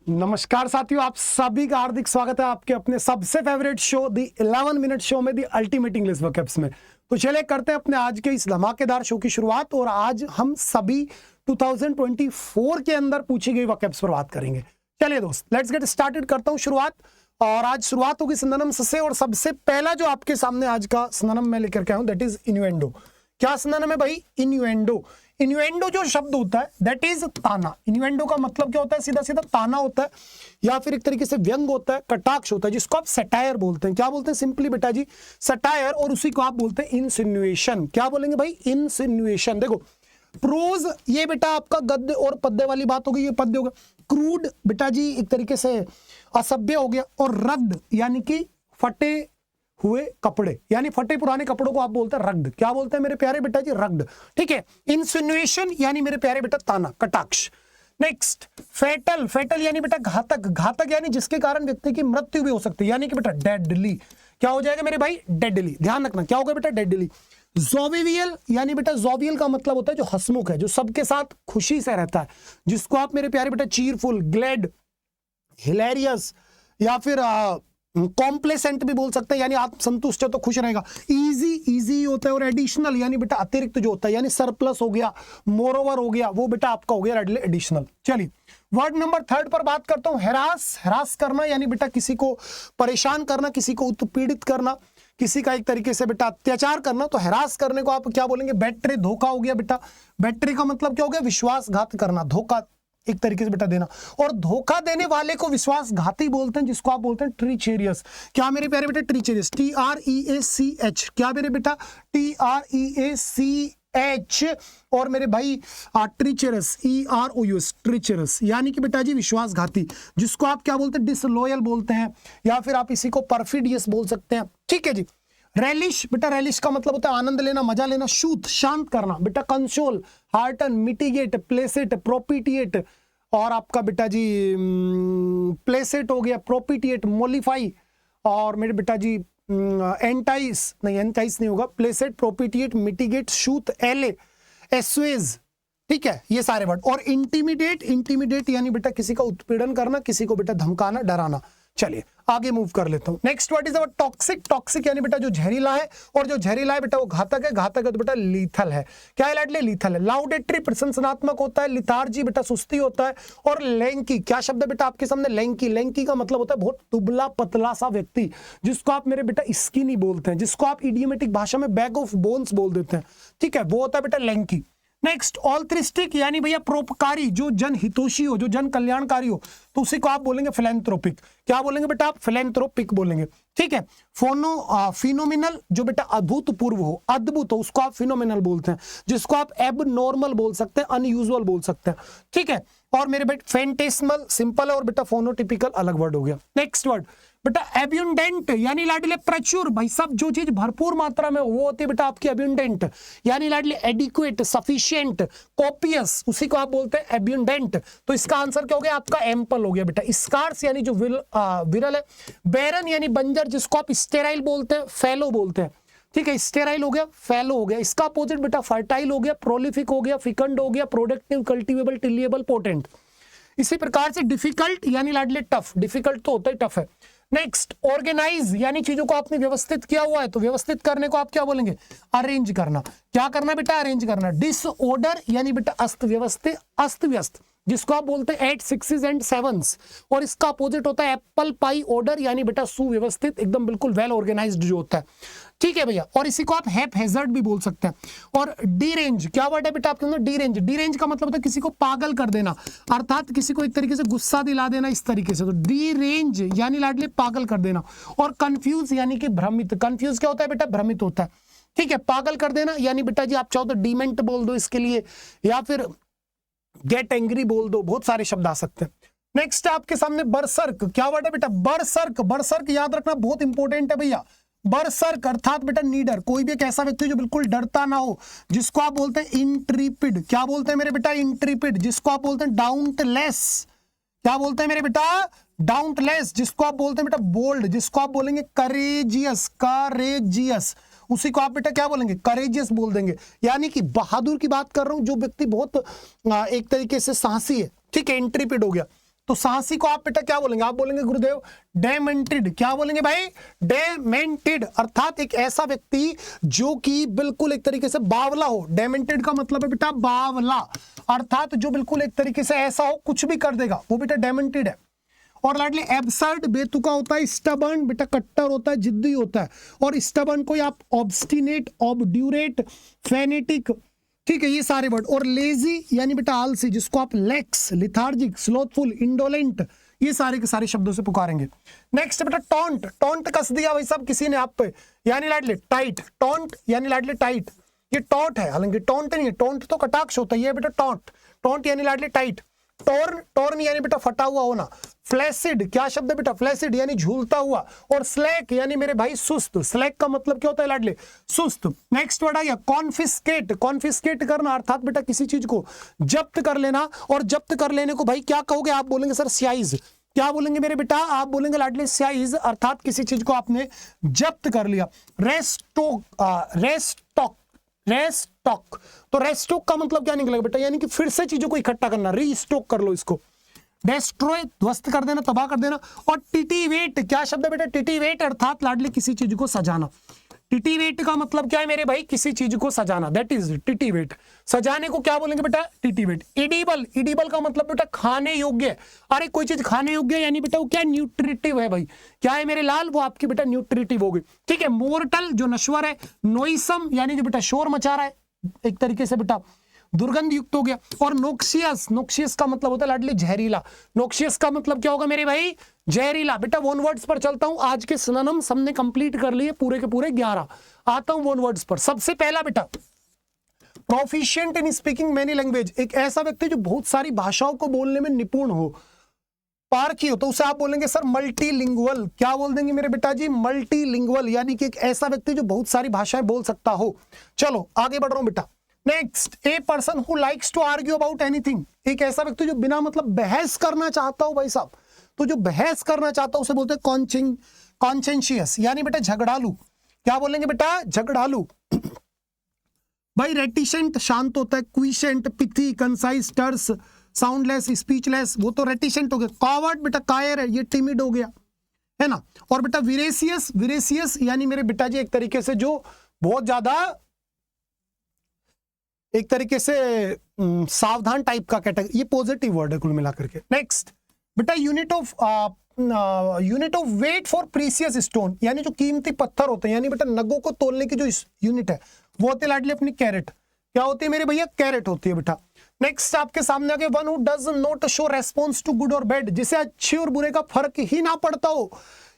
नमस्कार साथियों, आप सभी का हार्दिक स्वागत है आपके अपने सबसे फेवरेट शो दी 11 मिनट शो में दी अल्टीमेट इंग्लिश वर्कअप्स में। तो चलिए करते हैं अपने आज के इस धमाकेदार शो की शुरुआत। और आज हम सभी 2024 के अंदर पूछी गई वर्कअप्स पर बात करेंगे। चलिए दोस्त, लेट्स गेट स्टार्टेड। करता हूं शुरुआत। और आज शुरुआत होगी सिनोनिम से। और सबसे पहला जो आपके सामने आज का सिनोनिम मैं लेकर के आया हूं, दैट इज इन्यूएंडो। क्या सिनोनिम है भाई? इन्यूएंडो। इन्यूएंडो जो शब्द होता है दैट इज ताना। इन्यूएंडो का मतलब क्या होता है? सीधा सीधा ताना होता है, या फिर एक तरीके से व्यंग होता है, कटाक्ष होता है, जिसको आप सटायर बोलते हैं। क्या बोलते हैं? सिंपली बेटा जी सटायर। और उसी को आप बोलते हैं इंसिनुएशन। क्या बोलेंगे भाई? इंसिनुएशन। देखो प्रोज ये बेटा आपका गद्य और पद्य वाली बात हो गई, ये पद्य होगा। क्रूड बेटा जी एक तरीके से असभ्य हो गया। और रद्द यानी कि फटे हुए कपड़े, यानी फटे पुराने कपड़ों को आप बोलते हैं रग्ड। क्या बोलते हैं मेरे प्यारे बेटा जी? रग्ड। ठीक है। इंसिनुएशन यानी मेरे प्यारे बेटा ताना, कटाक्ष। नेक्स्ट फेटल। फेटल यानी बेटा घातक। घातक यानी जिसके कारण व्यक्ति की मृत्यु भी हो सकती है, यानी कि बेटा डेडली। क्या हो जाएगा मेरे भाई? डेडली। ध्यान रखना क्या होगा बेटा? डेडली। जोविवियल यानी बेटा, जोवियल का मतलब होता है जो हंसमुख है, जो सबके साथ खुशी से रहता है, जिसको आप मेरे प्यारे बेटा चीरफुल, ग्लैड, हिलेरियस या फिर कॉम्प्लेसेंट भी बोल सकते हैं, यानी आप संतुष्ट है तो खुश रहेगा। इजी, इजी होता है। और एडिशनल यानी बेटा अतिरिक्त जो होता है, यानी सरप्लस हो गया, मोरओवर हो गया, वो बेटा आपका हो गया एडिशनल। चलिए वर्ड नंबर 3 पर बात करता हूं। हैरास। हैरास करना यानी बेटा किसी को परेशान करना, किसी को उत्पीड़ित करना, किसी का एक तरीके से बेटा अत्याचार करना। तो हैरास करने को आप क्या बोलेंगे? बैटरे। धोखा हो गया बेटा। बैटरे का मतलब क्या हो गया? विश्वासघात करना, धोखा एक तरीके से बेटा देना। और धोखा देने वाले को विश्वासघाती बोलते हैं, जिसको आप बोलते हैं ट्रीचेरियस। क्या मेरे प्यारे बेटा? ट्रीचेरियस। TREACH। क्या मेरे बेटा? TREACH। और मेरे भाई ट्रीचेरस, EROUS, ट्रीचेरस यानी कि बेटा जी विश्वासघाती, जिसको आप क्या बोलते हैं? डिसलॉयल बोलते हैं, या फिर आप इसी को परफिडियस बोल सकते हैं। ठीक है जी। रेलिश बेटा, रेलिश का मतलब होता है आनंद लेना, मजा लेना। शूथ शांत करना बेटा। Console, hearten, mitigate, placate, propitiate. और आपका बेटा जी प्लेसेट हो गया, प्रोपिटिएट, मोलिफाई। और मेरे बेटा जी एंटाइस नहीं होगा। प्लेसेट, प्रोपिटिएट, मिटिगेट, शूथ, एले, एस्वेज। ठीक है, ये सारे वर्ड। और इंटिमिडेट। इंटिमिडेट यानी बेटा किसी का उत्पीड़न करना, किसी को बेटा धमकाना, डराना। चलिए आगे मूव कर लेता हूं। Next word is our toxic. Toxic यानी बेटा जो जहरीला है, और जो जहरीला है बेटा वो घातक है। घातक है तो बेटा लीथल है। क्या है लाडले? लीथल है। लाउडेटरी प्रशंसनात्मक होता है। लिथार्जी बेटा सुस्ती होता है। और लैंकी, क्या शब्द है बेटा आपके सामने? लैंकी। लैंकी का मतलब होता है बहुत दुबला पतला सा व्यक्ति, जिसको आप मेरे बेटा स्किनी बोलते हैं, जिसको आप इडियोमेटिक भाषा में बैग ऑफ बोन्स बोल देते हैं। ठीक है, वो होता है बेटा लैंकी। नेक्स्ट ऑल्ट्रिस्टिक यानी भैया परोपकारी, जो जन हितोषी हो, जो जन कल्याणकारी हो, तो उसी को आप बोलेंगे फिलैंथ्रोपिक। क्या बोलेंगे बेटा आप? फिलैंथ्रोपिक बोलेंगे। ठीक है। फिनोमिनल, जो बेटा अभूतपूर्व हो, अद्भुत हो, उसको आप फिनोमिनल बोलते हैं, जिसको आप एबनॉर्मल बोल सकते हैं, अनयूजुअल बोल सकते हैं। ठीक है। और मेरे बेटा फेंटेस्मल सिंपल है, और बेटा फोनोटिपिकल अलग वर्ड हो गया। नेक्स्ट वर्ड बेटा एब्यूंडेंट यानी लाडले प्रचुर। भाई सब जो चीज भरपूर मात्रा में वो होती है बेटा आपकी एब्यूंडेंट, यानी लाडले एडिक्वेट, सफिशिएंट, कॉपियस, उसी को आप बोलते हैं एब्यूंडेंट। तो इसका आंसर क्या हो गया आपका? एम्पल हो गया बेटा। स्कार्स यानी जो विरल है। बैरन यानी बंजर, जिसको आप स्टेराइल बोलते हैं, फैलो बोलते हैं। ठीक है, स्टेराइल हो गया, फैलो हो गया। इसका अपोजिट बेटा फर्टाइल हो गया, प्रोलिफिक हो गया, फिकंड हो गया, प्रोडक्टिव, कल्टीवेबल, टिलिएबल, पोटेंट। इसी प्रकार से डिफिकल्ट यानी लाडले टफ। डिफिकल्ट तो होता ही टफ है। नेक्स्ट ऑर्गेनाइज यानी चीजों को आपने व्यवस्थित किया हुआ है, तो व्यवस्थित करने को आप क्या बोलेंगे? अरेंज करना। क्या करना बेटा? अरेंज करना। डिसऑर्डर यानी बेटा अस्त व्यवस्थित, अस्त व्यस्त, जिसको आप बोलते हैं 8 6 एंड 7। और इसका अपोजिट होता है एप्पल पाई ऑर्डर, यानी बेटा सुव्यवस्थित, एकदम बिल्कुल वेल ऑर्गेनाइज्ड जो होता है। ठीक है भैया। और इसी को आप हैप हैजर्ड भी बोल सकते हैं। और डीरेंज, क्या वर्ड है बेटा आपके अंदर? डीरेंज। डीरेंज का मतलब होता है किसी को पागल कर देना, अर्थात किसी को एक तरीके से गुस्सा दिला देना, इस तरीके से। तो डीरेंज यानी लाडले पागल कर देना। और कंफ्यूज यानी कि भ्रमित। कंफ्यूज क्या होता है बेटा? भ्रमित होता है। ठीक है। पागल कर देना यानी बेटा जी आप चाहो तो डीमेंट बोल दो इसके लिए, या फिर गेट एंग्री बोल दो, बहुत सारे शब्द आ सकते हैं। नेक्स्ट आपके सामने बरसर्क। क्या वर्ड है बेटा? बरसर्क। बरसर्क याद रखना बहुत इंपॉर्टेंट है भैया। बरसर्क अर्थात बेटा नीडर, कोई भी एक ऐसा व्यक्ति जो बिल्कुल डरता ना हो, जिसको आप बोलते हैं इंट्रीपिड। क्या बोलते हैं मेरे बेटा? इंट्रीपिड। जिसको आप बोलते हैं डाउंटलेस। क्या बोलते हैं मेरे बेटा? डाउंटलेस। जिसको आप बोलते हैं बेटा बोल्ड, जिसको आप बोलेंगे करेजियस। करेजियस, उसी को आप बेटा क्या बोलेंगे? करेजियस बोल देंगे। यानी कि बहादुर की बात कर रहा हूं, जो व्यक्ति बहुत एक तरीके से साहसी है। ठीक है, इंट्रीपिड हो गया। तो साहसी को आप बेटा क्या बोलेंगे? आप बोलेंगे गुरुदेव डेमेंटेड। क्या बोलेंगे भाई? डेमेंटेड, अर्थात एक ऐसा व्यक्ति जो कि बिल्कुल एक तरीके से बावला हो। डेमेंटेड का मतलब है बेटा बावला, अर्थात जो बिल्कुल एक तरीके से ऐसा हो कुछ भी कर देगा, वो बेटा डेमेंटेड है। और लाडली एब्सर्ड बेतुका होता है, स्टबर्न बेटा कट्टर होता है, जिद्दी होता है। और स्टबर्न को आप ऑब्स्टिनेट, ऑबड्यूरेट, फेनेटिक, ठीक है, ये सारे वर्ड। और लेजी यानी बेटा आलसी, जिसको आप लेक्स, लिथार्जिक, स्लोथफुल, इंडोलेंट, ये सारे के सारे शब्दों से पुकारेंगे। नेक्स्ट बेटा टॉन्ट। टॉन्ट कस दिया भाई साहब किसी ने आप पे, यानी लाडली टाइट। टॉन्ट यानी लाडली टाइट, ये टॉन्ट है, हालांकि टॉन्ट नहीं है, टॉन्ट तो कटाक्ष होता है, ये बेटा टॉन्ट। टॉन्ट यानी लाडली टाइट। टॉर्न, टॉर्न यानी बेटा फटा हुआ होना। फ्लैसिड, क्या शब्द है बेटा? फ्लैसिड यानी झूलता हुआ। और स्लैक यानी मेरे भाई सुस्त। स्लैक का मतलब क्या होता है लाडले? सुस्त। नेक्स्ट वर्ड आ गया कॉन्फिस्केट। कॉन्फिस्केट करना अर्थात बेटा किसी चीज को जब्त कर लेना। और जब्त कर लेने को भाई क्या कहोगे? आप बोलेंगे सर साइज। क्या बोलेंगे मेरे बेटा? आप बोलेंगे लाडले साइज, अर्थात किसी चीज को आपने जब्त कर लिया। रेस्टॉक, रेस्टॉक, तो रेस्टॉक का मतलब क्या निकलेगा बेटा? यानी कि फिर से चीजों को इकट्ठा करना, रीस्टॉक कर लो इसको। डेस्ट्रॉय, ध्वस्त कर देना, तबाह कर देना। और टिटिवेट, क्या शब्द है बेटा? टिटिवेट, अर्थात लाडले किसी चीज को सजाना। टिटिवेट का मतलब क्या है मेरे भाई? किसी चीज को सजाना, दैट इज टिटिवेट। सजाने को क्या बोलेंगे बेटा? टिटिवेट। इडिबल, इडिबल का मतलब बेटा खाने योग्य। अरे कोई चीज खाने योग्य यानी बेटा वो क्या? न्यूट्रिटिव है भाई। क्या है मेरे लाल? वो आपकी बेटा न्यूट्रिटिव होगी, ठीक है। मोर्टल, जो नश्वर है। नोइसम यानी जो बेटा शोर मचा रहा है, एक तरीके से बेटा दुर्गंध युक्त हो गया। और नोक्सियस, नोक्सियस का मतलब होता है लाडली जहरीला। नोक्सियस का मतलब क्या होगा मेरे भाई? जहरीला। बेटा वन वर्ड्स पर चलता हूं, आज के सिनोनिम्स हमने कंप्लीट कर लिए पूरे के पूरे 11। आता हूं वन वर्ड्स पर। सबसे पहला बेटा proficient in speaking many language, एक ऐसा व्यक्ति जो बहुत सारी भाषाओं को बोलने में निपुण हो, पारखी हो, तो उसे आप बोलेंगे सर मल्टीलिंगुअल। क्या बोल देंगे मेरे बेटा जी? मल्टीलिंगुअल, यानी कि एक ऐसा व्यक्ति जो बहुत सारी भाषाएं बोल सकता हो। चलो आगे बढ़ रहा हूं बेटा। Next, a person who likes to argue about anything, एक ऐसा व्यक्ति जो बिना मतलब बहस करना चाहता हो भाई साहब। तो जो बहस करना चाहता हो उसे बोलते हैं कॉन्शेंशियस, यानी बेटा झगड़ालू। क्या बोलेंगे बेटा? झगड़ालू। भाई रेटिशेंट शांत होता है, क्विशेंट पिथी, कंसाइज, टर्स, साउंडलेस, स्पीचलेस, वो तो रेटिशेंट हो गया। कॉवर्ड बेटा कायर है, ये टिमिड हो गया, है ना। और बेटा विरेसियस, विरेसियस यानी मेरे बेटा जी एक तरीके से जो बहुत ज्यादा एक तरीके से सावधान टाइप का कैटेगरी, ये पॉजिटिव वर्ड है कुल मिलाकर के। नेक्स्ट बेटा unit of weight for precious stone, यानी जो कीमती पत्थर होते हैं, यानी बेटा नगों को तोलने की जो यूनिट है वो होती है लाडली अपनी कैरेट। क्या होती है मेरे भैया? कैरेट होती है बेटा। नेक्स्ट आपके सामने आगे, one who does not show response to good और बैड, जिसे अच्छे और बुरे का फर्क ही ना पड़ता हो,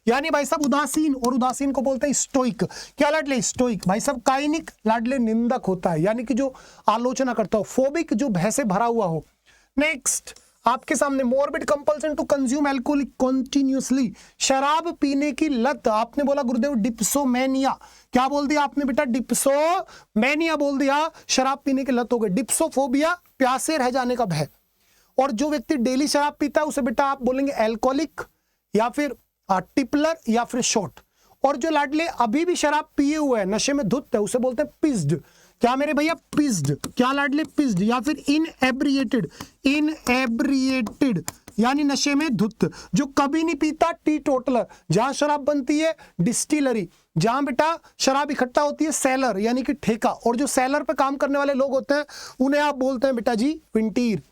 यानी भाई साहब उदासीन। और उदासीन को बोलते हैं स्टोइक। क्या लाडले? स्टोइक। भाई साहब काइनिक, लाडले निंदक होता है, यानी कि जो आलोचना करता हो। फोबिक, जो भय से भरा हुआ हो। नेक्स्ट आपके सामने, morbid compulsion to consume alcohol continuously, शराब पीने की लत। आपने बोला गुरुदेव डिप्सोमेनिया। क्या बोल दिया आपने बेटा? डिप्सोमेनिया बोल दिया, शराब पीने की लत हो गई। डिप्सोफोबिया, प्यासे रह जाने का भय। और जो व्यक्ति डेली शराब पीता है उसे बेटा आप बोलेंगे एल्कोहलिक, या फिर टिपलर, या फिर शॉर्ट। और जो लाडले अभी भी शराब पिए हुए है, नशे में धुत है, उसे बोलते हैं पिस्ड। क्या मेरे भैया? पिस्ड। क्या लाडले? पिस्ड। या फिर इनएब्रिएटेड, इनएब्रिएटेड यानी नशे में धुत। जो कभी नहीं पीता, टी टोटलर। जहां शराब बनती है डिस्टिलरी, जहां बेटा शराब इकट्ठा होती है सेलर, यानी कि ठेका। और जो सेलर पे काम करने वाले लोग होते हैं उन्हें आप बोलते हैं बेटा जी विंटीर,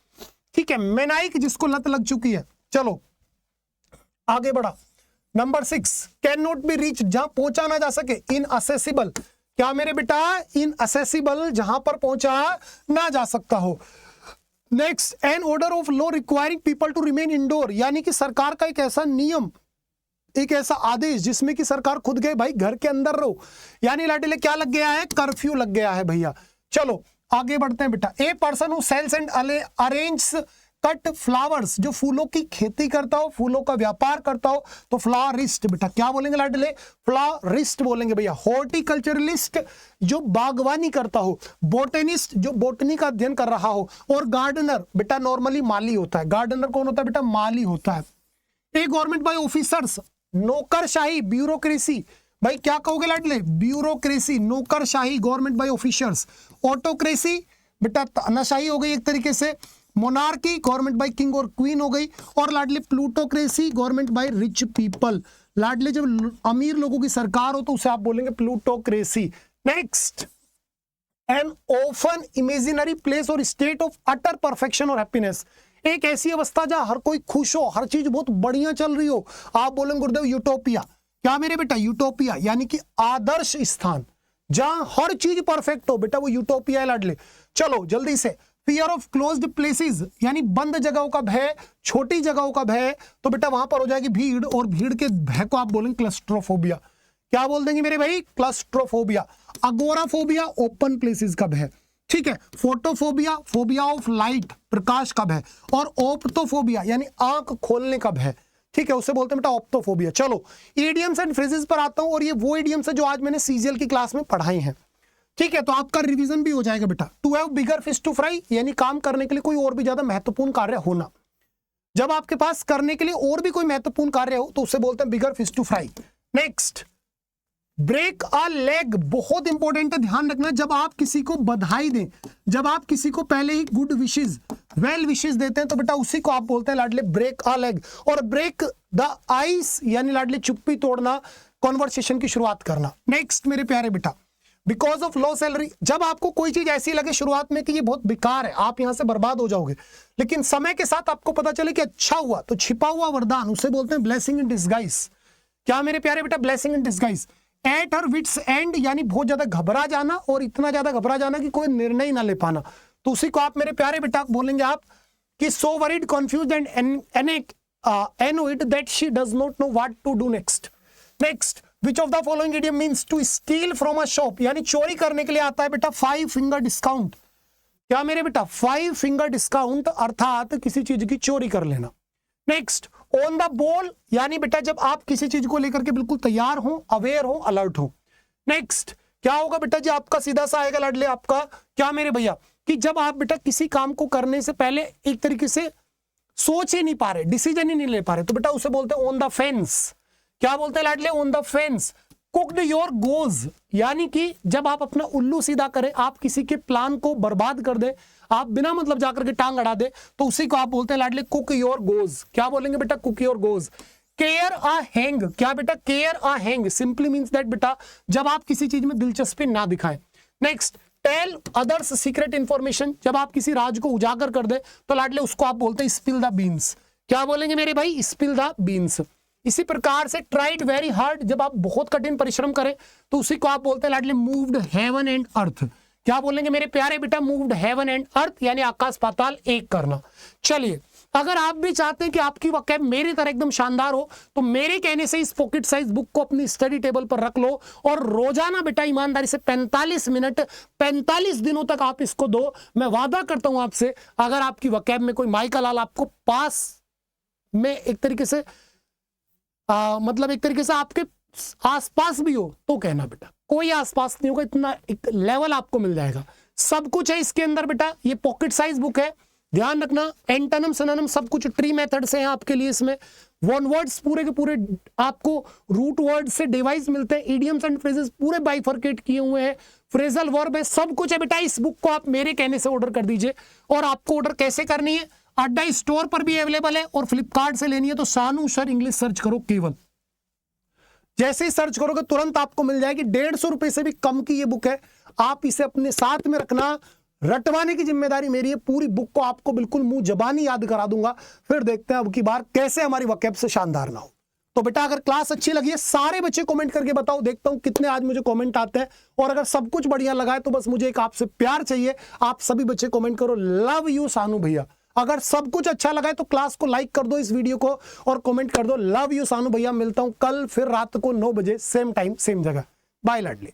ठीक है। मेनाइक, जिसको लत लग चुकी है। चलो आगे बढ़ा। Number 6, can not be reach, जहां पहुंचा ना जा सके। इनअसेसिबल। क्या मेरे बेटा? इनअसेसिबल, जहां पर पहुंचा ना जा सकता हो। Next, an order of law requiring people to remain indoor, यानी कि सरकार का एक ऐसा नियम, एक ऐसा आदेश जिसमें कि सरकार खुद गए भाई घर के अंदर रहो, यानी लाडले क्या लग गया है? कर्फ्यू लग गया है भैया। चलो आगे बढ़ते हैं बेटा। A person who sells and arrange cut flowers, जो फूलों की खेती करता हो, फूलों का व्यापार करता हो, तो फ्लावरिस्ट बेटा। क्या बोलेंगे लाडले? फ्लावरिस्ट बोलेंगे भैया। हॉर्टिकल्चरलिस्ट, जो बागवानी करता हो। बोटेनिस्ट, जो बोटनी का अध्ययन कर रहा हो। और गार्डनर बेटा नॉर्मली माली होता है। गार्डनर कौन होता है बेटा? माली होता है। ए गवर्नमेंट बाय ऑफिसर्स, नौकरशाही, ब्यूरोक्रेसी। भाई क्या कहोगे लाडले? ब्यूरोक्रेसी, नौकरशाही, गवर्नमेंट बाय ऑफिसर्स। ऑटोक्रेसी बेटा तानाशाही हो गई एक तरीके से। मोनार्की गवर्नमेंट बाय किंग और क्वीन हो गई। और लाडले plutocracy government by rich people. लाडले जब अमीर लोगों की सरकार हो तो उसे आप बोलेंगे plutocracy. Next, an often imaginary place और स्टेट ऑफ अटर परफेक्शन और हैप्पीनेस। एक ऐसी अवस्था जहां हर कोई खुश हो, हर चीज बहुत बढ़िया चल रही हो, आप बोलेंगे गुरुदेव यूटोपिया। क्या मेरे बेटा? यूटोपिया यानी कि आदर्श स्थान जहां हर चीज परफेक्ट हो, बेटा वो यूटोपिया है लाडले। चलो जल्दी से, फियर ऑफ क्लोज्ड प्लेसेस यानी बंद जगहों का भय, छोटी जगहों का भय, तो बेटा वहां पर हो जाएगी भीड़, और भीड़ के भय को आप बोलेंगे क्लस्ट्रोफोबिया। क्या बोल देंगे मेरे भाई? क्लस्ट्रोफोबिया। अगोराफोबिया ओपन प्लेसेस का भय, ठीक है। फोटोफोबिया फोबिया ऑफ लाइट, प्रकाश का भय। और ओप्टोफोबिया यानी आंख खोलने का भय, ठीक है, उसे बोलते हैं बेटा ऑप्टोफोबिया। चलो इडियम्स एंड फ्रेजेस पर आता हूं, और ये वो इडियम्स है जो आज मैंने सीजीएल की क्लास में पढ़ाई हैं, ठीक है, तो आपका रिवीजन भी हो जाएगा बेटा। To have bigger fish to fry यानी काम करने के लिए कोई और भी ज्यादा महत्वपूर्ण कार्य होना। जब आपके पास करने के लिए और भी कोई महत्वपूर्ण कार्य हो तो उसे बोलते हैं bigger fish to fry. Next, break a leg, बहुत इंपॉर्टेंट है, ध्यान रखना। जब आप किसी को बधाई दें, जब आप किसी को पहले ही गुड विशेस, वेल विशेस देते हैं, तो बेटा उसी को आप बोलते हैं लाडले ब्रेक अ लेग। और ब्रेक द आइस यानी लाडले चुप्पी तोड़ना, कॉन्वर्सेशन की शुरुआत करना। नेक्स्ट मेरे प्यारे बेटा, बिकॉज ऑफ लो सैलरी, जब आपको कोई चीज ऐसी लगे शुरुआत में कि ये बहुत बेकार है, आप यहां से बर्बाद हो जाओगे, लेकिन समय के साथ आपको पता चले कि अच्छा हुआ, तो छिपा हुआ वरदान, उसे बोलते हैं ब्लेसिंग इन डिस्गाइज। क्या मेरे प्यारे बेटा? Blessing in disguise. At her wits end यानी बहुत ज्यादा घबरा जाना, और इतना ज्यादा घबरा जाना कि कोई निर्णय ना ले पाना, तो उसी को आप मेरे प्यारे बेटा बोलेंगे आप कि so worried confused and annoyed that she does not know what to do next. Next, which of the following idiom means to steal from a shop यानी चोरी करने के लिए आता है बेटा 5 finger discount। क्या मेरे बेटा? 5 finger discount अर्थात किसी चीज की चोरी कर लेना। नेक्स्ट, ऑन द बॉल यानी बेटा जब आप किसी चीज को लेकर के बिल्कुल तैयार हो, अवेयर हो, अलर्ट हो। नेक्स्ट, क्या होगा बेटा जी? आपका सीधा सा आएगा लाडले आपका, क्या मेरे भैया, कि जब आप बेटा किसी काम को करने से पहले एक तरीके से सोच ही नहीं पा रहे, डिसीजन ही नहीं ले पा रहे, तो बेटा उसे बोलते हैं ऑन द फेंस। क्या बोलते हैं लाडले? On the fence. Cooked your goes यानी कि जब आप अपना उल्लू सीधा करें, आप किसी के प्लान को बर्बाद कर दे, आप बिना मतलब जाकर के टांग अड़ा दे, तो उसी को आप बोलते हैं लाडले कुक योर गोज। क्या बोलेंगे बेटा? Cook your goose. Care a hang, क्या बेटा? Care a hang simply means that बेटा जब आप किसी चीज में दिलचस्पी ना दिखाएं। Next, tell others secret information, जब आप किसी राज को उजागर कर दे, तो लाडले उसको आप बोलते हैं स्पिल द बीन्स। क्या बोलेंगे मेरे भाई? Spill the beans. इसी प्रकार से ट्राइड वेरी हार्ड, जब आप बहुत कठिन परिश्रम करें, तो उसी को आप बोलते हैं लाडले मूव्ड हेवन एंड अर्थ। क्या बोलेंगे मेरे प्यारे बेटा? मूव्ड हेवन एंड अर्थ यानी आकाश पाताल एक करना। चलिए, अगर आप भी चाहते हैं कि आपकी वकैब मेरी तरह एकदम शानदार हो, तो मेरे कहने से इस पॉकेट साइज बुक को अपनी स्टडी टेबल पर रख लो, और रोजाना बेटा ईमानदारी से 45 मिनट 45 दिनों तक आप इसको दो। मैं वादा करता हूं आपसे, अगर आपकी वकैब में कोई माइका लाल आपको पास में एक तरीके से मतलब एक तरीके से आपके आसपास भी हो, तो कहना बेटा, कोई आसपास नहीं होगा, इतना एक लेवल आपको मिल जाएगा। सब कुछ है इसके अंदर बेटा, ये पॉकेट साइज बुक है, ध्यान रखना। एंटोनिम सिनोनिम सब कुछ ट्री मेथड से है आपके लिए। इसमें वन वर्ड्स पूरे के पूरे आपको रूट वर्ड से डिवाइस मिलते हैं, इडियम्स एंड फ्रेजेस पूरे बाइफर्केट किए हुए हैं, फ्रेजल वर्ब है, सब कुछ है बेटा। इस बुक को आप मेरे कहने से ऑर्डर कर दीजिए। और आपको ऑर्डर कैसे करनी है? अड्डा स्टोर पर भी अवेलेबल है, और फ्लिपकार्ट से लेनी है तो सानू सर इंग्लिश सर्च करो केवल। जैसे ही सर्च करोगे तुरंत आपको मिल जाएगी। 150 रुपए से भी कम की ये बुक है। आप इसे अपने साथ में रखना, रटवाने की जिम्मेदारी मेरी है। पूरी बुक को आपको बिल्कुल मुंह जबानी याद करा दूंगा, फिर देखते हैं अब की बार कैसे हमारी वकैब से शानदार ना हो। तो बेटा अगर क्लास अच्छी लगी है, सारे बच्चे कमेंट करके बताओ, देखता हूं कितने आज मुझे कमेंट आते हैं। और अगर सब कुछ बढ़िया लगा है तो बस मुझे एक आपसे प्यार चाहिए, आप सभी बच्चे कमेंट करो लव यू सानू भैया। अगर सब कुछ अच्छा लगा है तो क्लास को लाइक कर दो, इस वीडियो को, और कमेंट कर दो लव यू सानू भैया। मिलता हूं कल फिर रात को 9 बजे सेम टाइम सेम जगह। बाय लाडली।